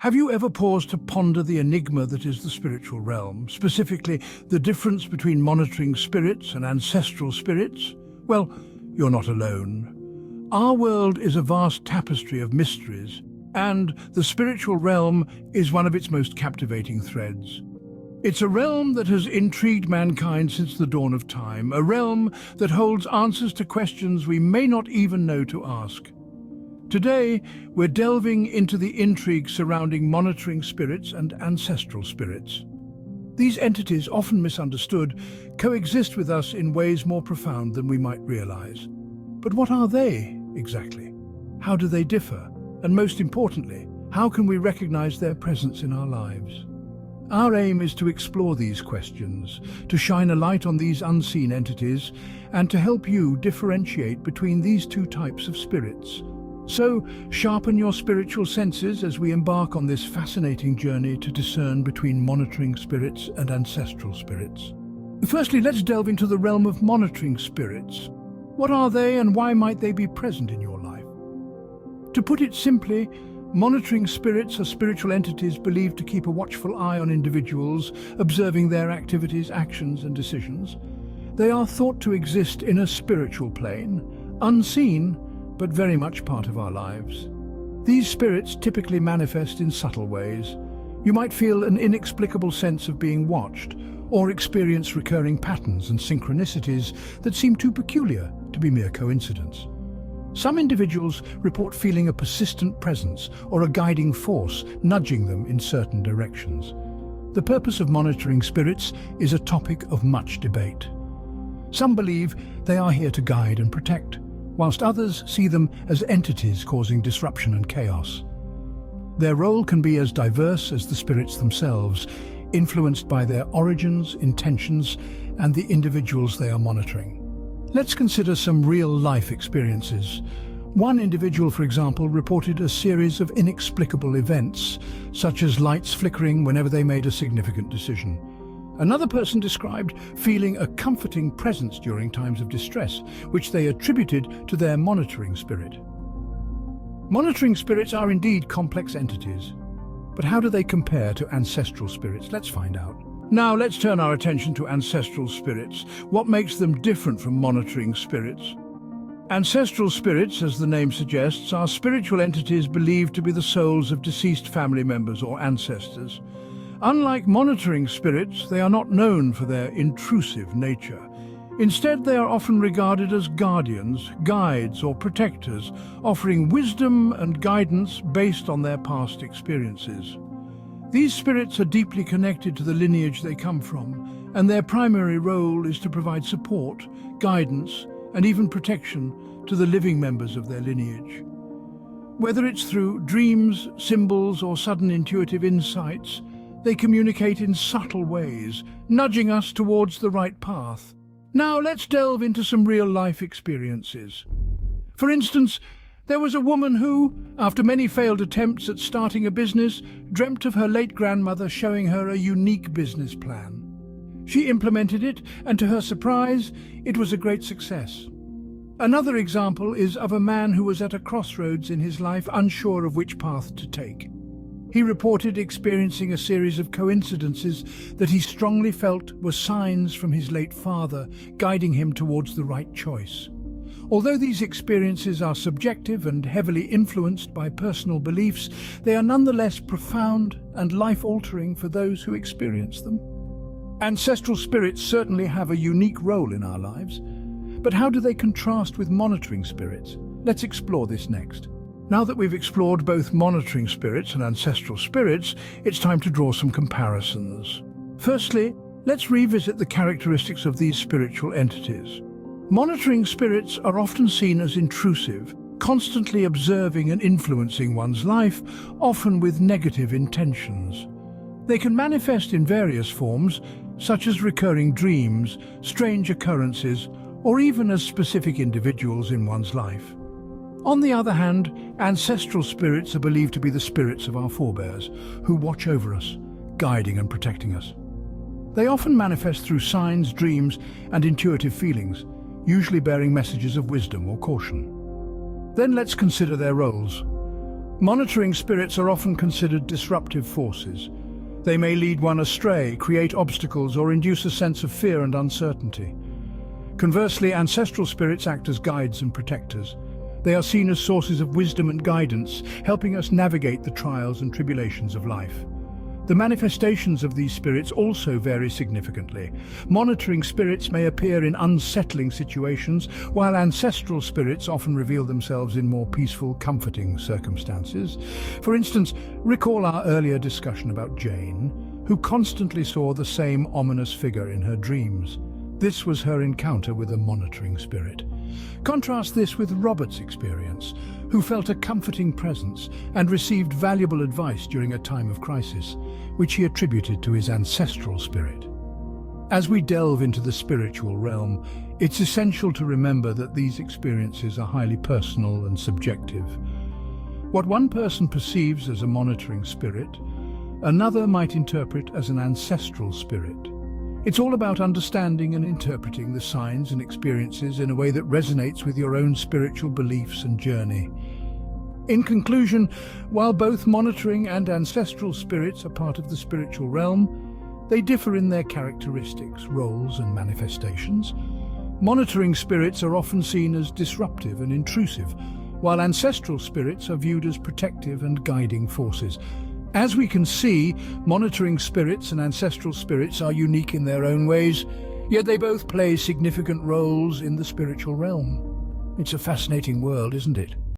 Have you ever paused to ponder the enigma that is the spiritual realm, specifically the difference between monitoring spirits and ancestral spirits? Well, you're not alone. Our world is a vast tapestry of mysteries, and the spiritual realm is one of its most captivating threads. It's a realm that has intrigued mankind since the dawn of time, a realm that holds answers to questions we may not even know to ask. Today, we're delving into the intrigue surrounding monitoring spirits and ancestral spirits. These entities, often misunderstood, coexist with us in ways more profound than we might realize. But what are they, exactly? How do they differ? And most importantly, how can we recognize their presence in our lives? Our aim is to explore these questions, to shine a light on these unseen entities, and to help you differentiate between these two types of spirits. So, sharpen your spiritual senses as we embark on this fascinating journey to discern between monitoring spirits and ancestral spirits. Firstly, let's delve into the realm of monitoring spirits. What are they and why might they be present in your life? To put it simply, monitoring spirits are spiritual entities believed to keep a watchful eye on individuals, observing their activities, actions, and decisions. They are thought to exist in a spiritual plane, unseen, but very much part of our lives. These spirits typically manifest in subtle ways. You might feel an inexplicable sense of being watched, or experience recurring patterns and synchronicities that seem too peculiar to be mere coincidence. Some individuals report feeling a persistent presence or a guiding force nudging them in certain directions. The purpose of monitoring spirits is a topic of much debate. Some believe they are here to guide and protect, whilst others see them as entities causing disruption and chaos. Their role can be as diverse as the spirits themselves, influenced by their origins, intentions, and the individuals they are monitoring. Let's consider some real-life experiences. One individual, for example, reported a series of inexplicable events, such as lights flickering whenever they made a significant decision. Another person described feeling a comforting presence during times of distress, which they attributed to their monitoring spirit. Monitoring spirits are indeed complex entities, but how do they compare to ancestral spirits? Let's find out. Now let's turn our attention to ancestral spirits. What makes them different from monitoring spirits? Ancestral spirits, as the name suggests, are spiritual entities believed to be the souls of deceased family members or ancestors. Unlike monitoring spirits, they are not known for their intrusive nature. Instead, they are often regarded as guardians, guides, or protectors, offering wisdom and guidance based on their past experiences. These spirits are deeply connected to the lineage they come from, and their primary role is to provide support, guidance, and even protection to the living members of their lineage. Whether it's through dreams, symbols, or sudden intuitive insights, they communicate in subtle ways, nudging us towards the right path. Now let's delve into some real-life experiences. For instance, there was a woman who, after many failed attempts at starting a business, dreamt of her late grandmother showing her a unique business plan. She implemented it, and to her surprise, it was a great success. Another example is of a man who was at a crossroads in his life, unsure of which path to take. He reported experiencing a series of coincidences that he strongly felt were signs from his late father, guiding him towards the right choice. Although these experiences are subjective and heavily influenced by personal beliefs, they are nonetheless profound and life-altering for those who experience them. Ancestral spirits certainly have a unique role in our lives, but how do they contrast with monitoring spirits? Let's explore this next. Now that we've explored both monitoring spirits and ancestral spirits, it's time to draw some comparisons. Firstly, let's revisit the characteristics of these spiritual entities. Monitoring spirits are often seen as intrusive, constantly observing and influencing one's life, often with negative intentions. They can manifest in various forms, such as recurring dreams, strange occurrences, or even as specific individuals in one's life. On the other hand, ancestral spirits are believed to be the spirits of our forebears, who watch over us, guiding and protecting us. They often manifest through signs, dreams, and intuitive feelings, usually bearing messages of wisdom or caution. Then let's consider their roles. Monitoring spirits are often considered disruptive forces. They may lead one astray, create obstacles, or induce a sense of fear and uncertainty. Conversely, ancestral spirits act as guides and protectors. They are seen as sources of wisdom and guidance, helping us navigate the trials and tribulations of life. The manifestations of these spirits also vary significantly. Monitoring spirits may appear in unsettling situations, while ancestral spirits often reveal themselves in more peaceful, comforting circumstances. For instance, recall our earlier discussion about Jane, who constantly saw the same ominous figure in her dreams. This was her encounter with a monitoring spirit. Contrast this with Robert's experience, who felt a comforting presence and received valuable advice during a time of crisis, which he attributed to his ancestral spirit. As we delve into the spiritual realm, it's essential to remember that these experiences are highly personal and subjective. What one person perceives as a monitoring spirit, another might interpret as an ancestral spirit. It's all about understanding and interpreting the signs and experiences in a way that resonates with your own spiritual beliefs and journey. In conclusion, while both monitoring and ancestral spirits are part of the spiritual realm, they differ in their characteristics, roles, and manifestations. Monitoring spirits are often seen as disruptive and intrusive, while ancestral spirits are viewed as protective and guiding forces. As we can see, monitoring spirits and ancestral spirits are unique in their own ways, yet they both play significant roles in the spiritual realm. It's a fascinating world, isn't it?